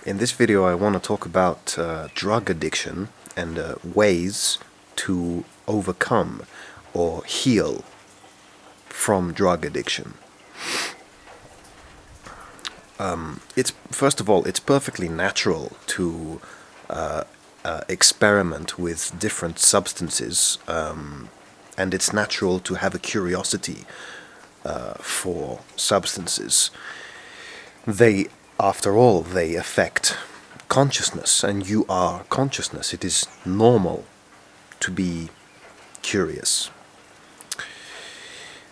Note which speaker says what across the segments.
Speaker 1: In this video I want to talk about drug addiction and ways to overcome or heal from drug addiction. First of all, it's perfectly natural to experiment with different substances, and it's natural to have a curiosity for substances. After all, they affect consciousness, and you are consciousness. It is normal to be curious.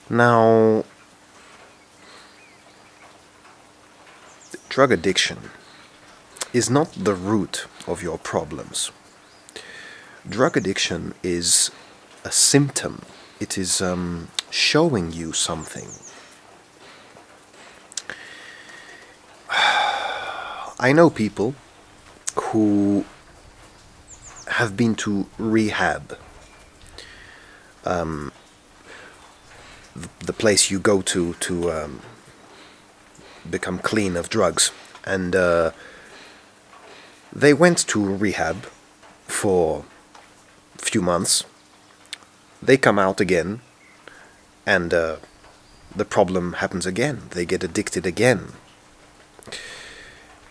Speaker 1: Now, drug addiction is not the root of your problems. Drug addiction is a symptom. It is showing you something. I know people who have been to rehab, the place you go to become clean of drugs, and they went to rehab for a few months. They come out again, and the problem happens again. They get addicted again.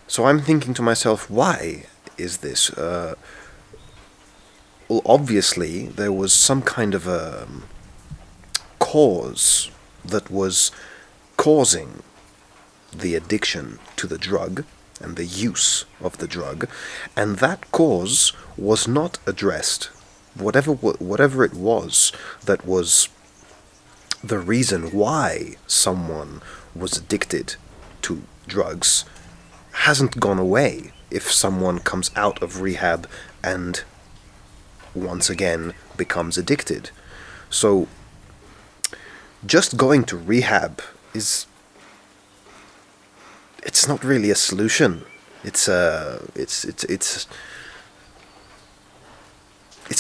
Speaker 1: So I'm thinking to myself, why is this? Well, obviously there was some kind of a cause that was causing the addiction to the drug and the use of the drug, and that cause was not addressed. Whatever it was that was the reason why someone was addicted to drugs hasn't gone away if someone comes out of rehab and once again becomes addicted. So just going to rehab it's not really a solution. It's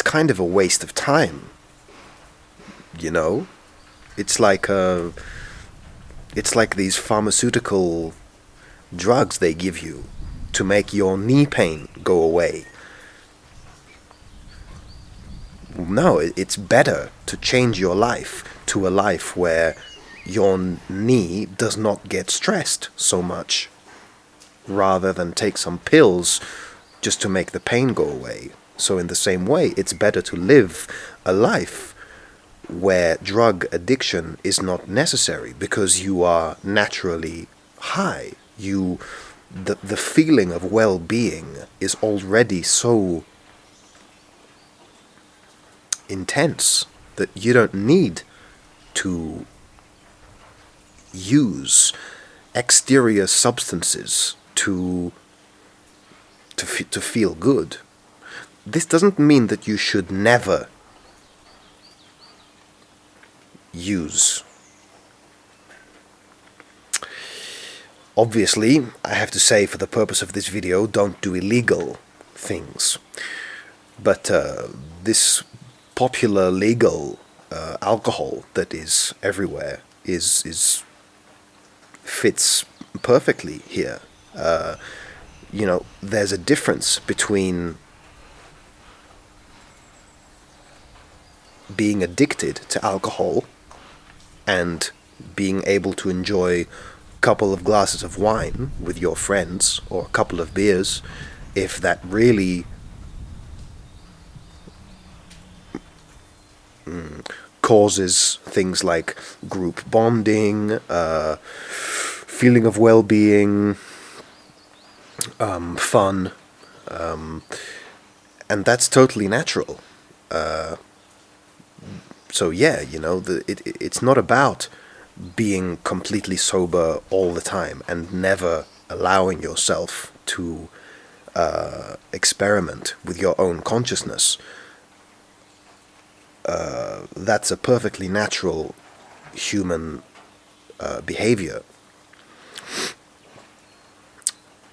Speaker 1: kind of a waste of time. You know? It's like these pharmaceutical drugs they give you to make your knee pain go away. No, it's better to change your life to a life where your knee does not get stressed so much, rather than take some pills just to make the pain go away. So in the same way, it's better to live a life where drug addiction is not necessary, because you are naturally high. The feeling of well-being is already so intense that you don't need to use exterior substances to feel good. This doesn't mean that you should never use. Obviously, I have to say, for the purpose of this video, don't do illegal things. But this popular legal alcohol that is everywhere fits perfectly here. There's a difference between being addicted to alcohol and being able to enjoy couple of glasses of wine with your friends, or a couple of beers, if that really causes things like group bonding, feeling of well-being, fun, and that's totally natural. So yeah, it's not about being completely sober all the time and never allowing yourself to experiment with your own consciousness. That's a perfectly natural human behavior.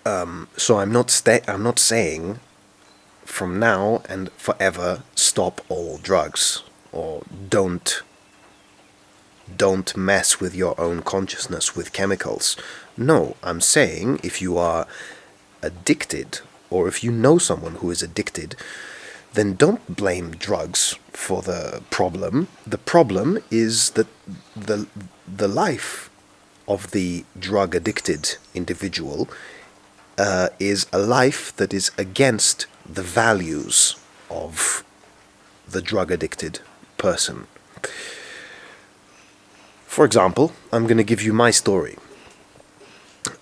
Speaker 1: So I'm not saying from now and forever stop all drugs, or don't mess with your own consciousness with chemicals. No, I'm saying if you are addicted, or if you know someone who is addicted, then don't blame drugs for the problem. The problem is that the life of the drug addicted individual is a life that is against the values of the drug addicted person. For example, I'm going to give you my story.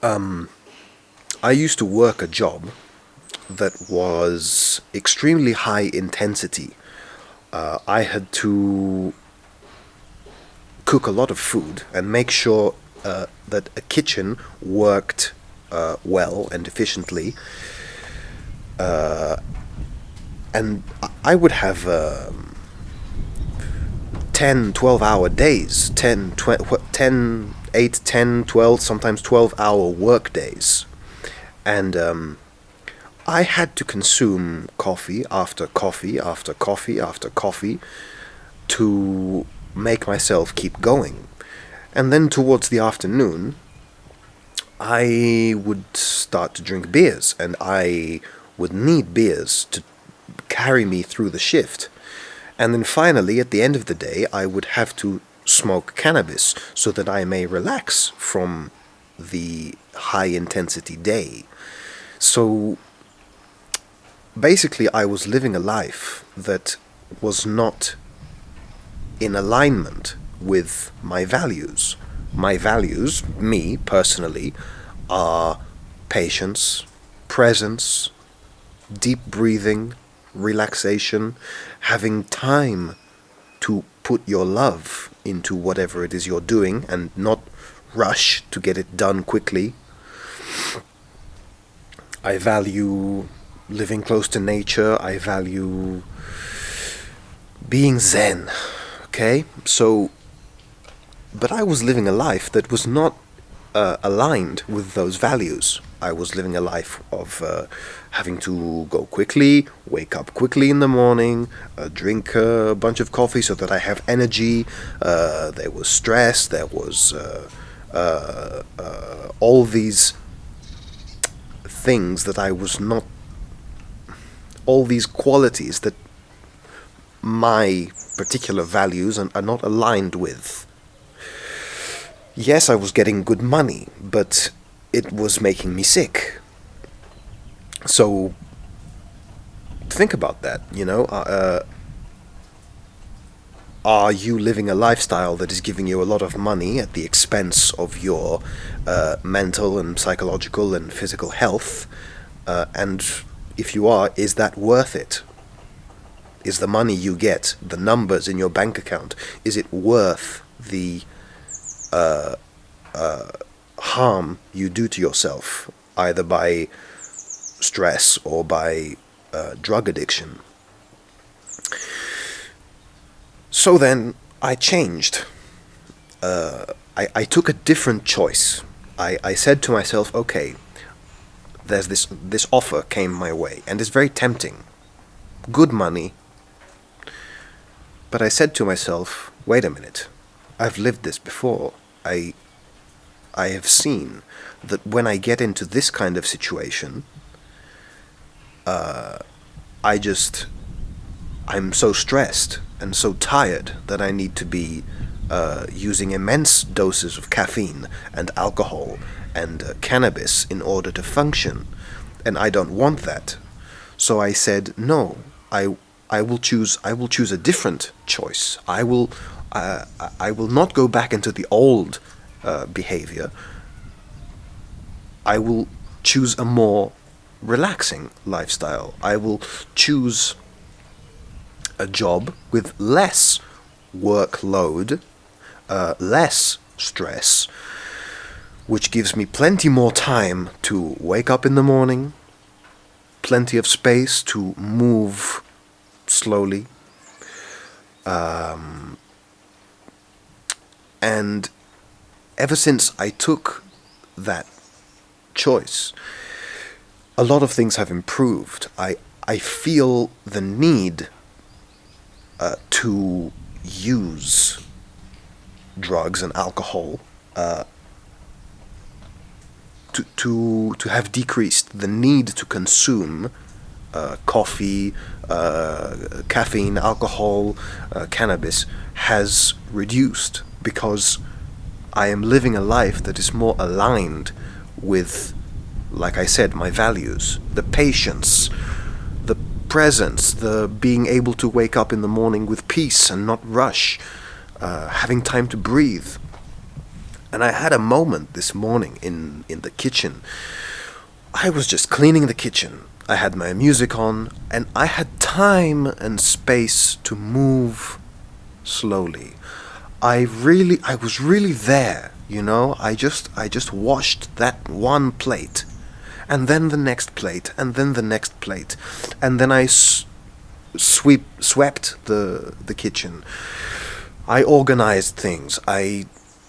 Speaker 1: I used to work a job that was extremely high intensity. I had to cook a lot of food and make sure that a kitchen worked well and efficiently. And I would have 10, 12-hour days, 8, 10, 12, sometimes 12-hour work days. And I had to consume coffee after coffee after coffee after coffee to make myself keep going. And then towards the afternoon, I would start to drink beers, and I would need beers to carry me through the shift. And then finally, at the end of the day, I would have to smoke cannabis so that I may relax from the high-intensity day. So basically, I was living a life that was not in alignment with my values. My values, me personally, are patience, presence, deep breathing, relaxation, having time to put your love into whatever it is you're doing and not rush to get it done quickly. I value living close to nature. I value being zen. Okay? So, but I was living a life that was not aligned with those values. I was living a life of having to go quickly, wake up quickly in the morning, drink a bunch of coffee so that I have energy. There was stress, there was all these things that I was not, all these qualities that my particular values are not aligned with. Yes, I was getting good money, but it was making me sick. So think about that, you know. Are you living a lifestyle that is giving you a lot of money at the expense of your mental and psychological and physical health? And if you are, is that worth it? Is the money you get, the numbers in your bank account, is it worth the harm you do to yourself, either by stress or by drug addiction? So then I changed. I took a different choice. I said to myself, okay, there's this offer came my way, and it's very tempting. Good money. But I said to myself, wait a minute, I've lived this before. I have seen that when I get into this kind of situation, I'm so stressed and so tired that I need to be using immense doses of caffeine and alcohol and cannabis in order to function, and I don't want that. So I said, no, I will choose a different choice. I will not go back into the old behavior. I will choose a more relaxing lifestyle. I will choose a job with less workload, less stress, which gives me plenty more time to wake up in the morning, plenty of space to move slowly, and ever since I took that choice, a lot of things have improved. I feel the need to use drugs and alcohol to to have decreased the need to consume coffee, caffeine, alcohol, cannabis has reduced, because I am living a life that is more aligned with, like I said, my values, the patience, the presence, the being able to wake up in the morning with peace and not rush, having time to breathe. And I had a moment this morning in the kitchen. I was just cleaning the kitchen. I had my music on, and I had time and space to move slowly. I was really there, you know. I just washed that one plate, and then the next plate, and then the next plate, and then I swept the kitchen. I organized things.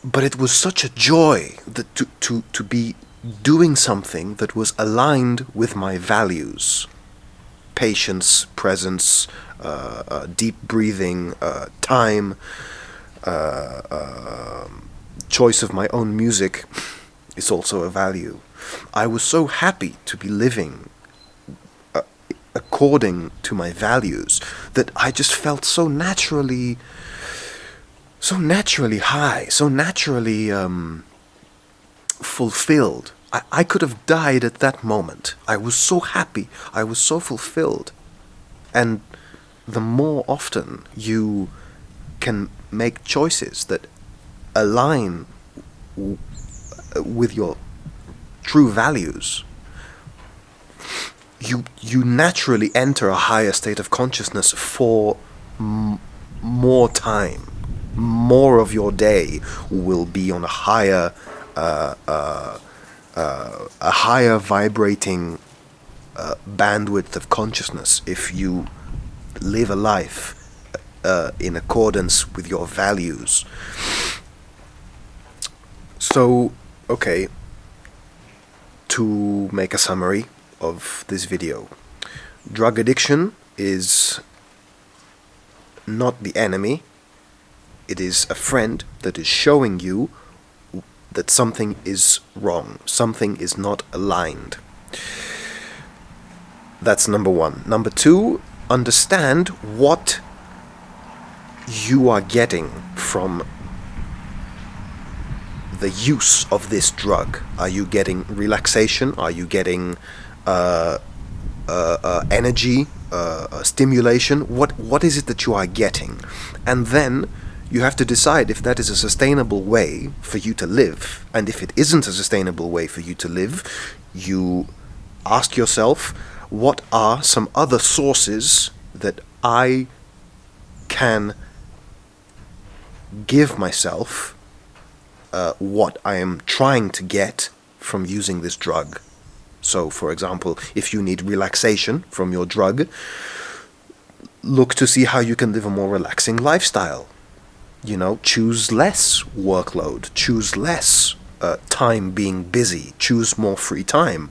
Speaker 1: But it was such a joy that to be doing something that was aligned with my values: patience, presence, deep breathing, time, choice of my own music is also a value. I was so happy to be living according to my values that I just felt so naturally high, so naturally fulfilled. I could have died at that moment. I was so happy. I was so fulfilled. And the more often you can make choices that align with your true values, you naturally enter a higher state of consciousness for more time. More of your day will be on a higher vibrating bandwidth of consciousness if you live a life in accordance with your values. So, okay, to make a summary of this video, drug addiction is not the enemy. It is a friend that is showing you that something is wrong, something is not aligned. That's number one. Number two, understand what you are getting from the use of this drug. Are you getting relaxation? Are you getting energy, stimulation? What is it that you are getting? And then you have to decide if that is a sustainable way for you to live. And if it isn't a sustainable way for you to live, you ask yourself, what are some other sources that I can give myself what I am trying to get from using this drug? So, for example, if you need relaxation from your drug, look to see how you can live a more relaxing lifestyle. You know, choose less workload, choose less time being busy, choose more free time.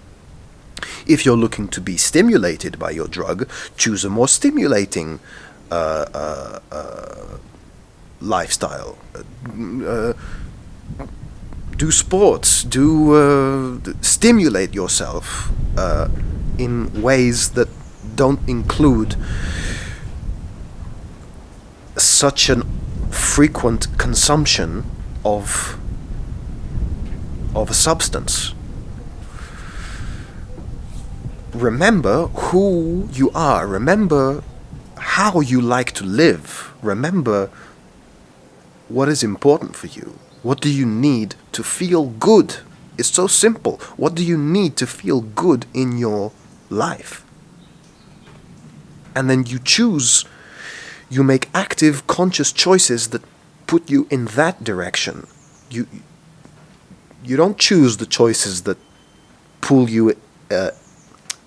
Speaker 1: If you're looking to be stimulated by your drug, choose a more stimulating lifestyle. Do sports, stimulate yourself in ways that don't include such an frequent consumption of a substance. Remember who you are. Remember how you like to live. Remember what is important for you. What do you need to feel good? It's so simple. What do you need to feel good in your life? And then you choose. You make active, conscious choices that put you in that direction. You don't choose the choices that pull you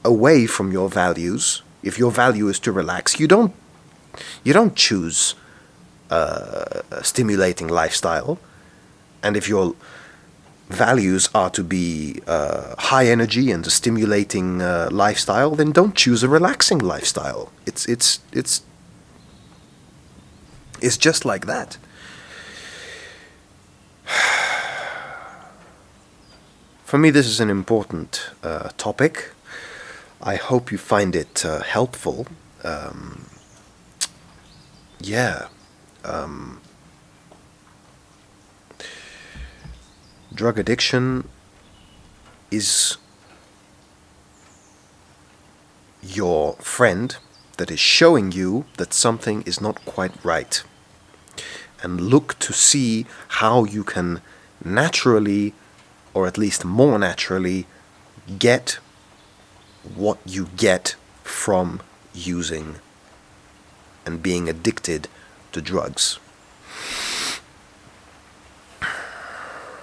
Speaker 1: away from your values. If your value is to relax, you don't choose a stimulating lifestyle. And if your values are to be high energy and a stimulating lifestyle, then don't choose a relaxing lifestyle. It's just like that. For me, this is an important topic. I hope you find it helpful. Yeah. Drug addiction is your friend that is showing you that something is not quite right. And look to see how you can naturally, or at least more naturally, get what you get from using and being addicted to drugs.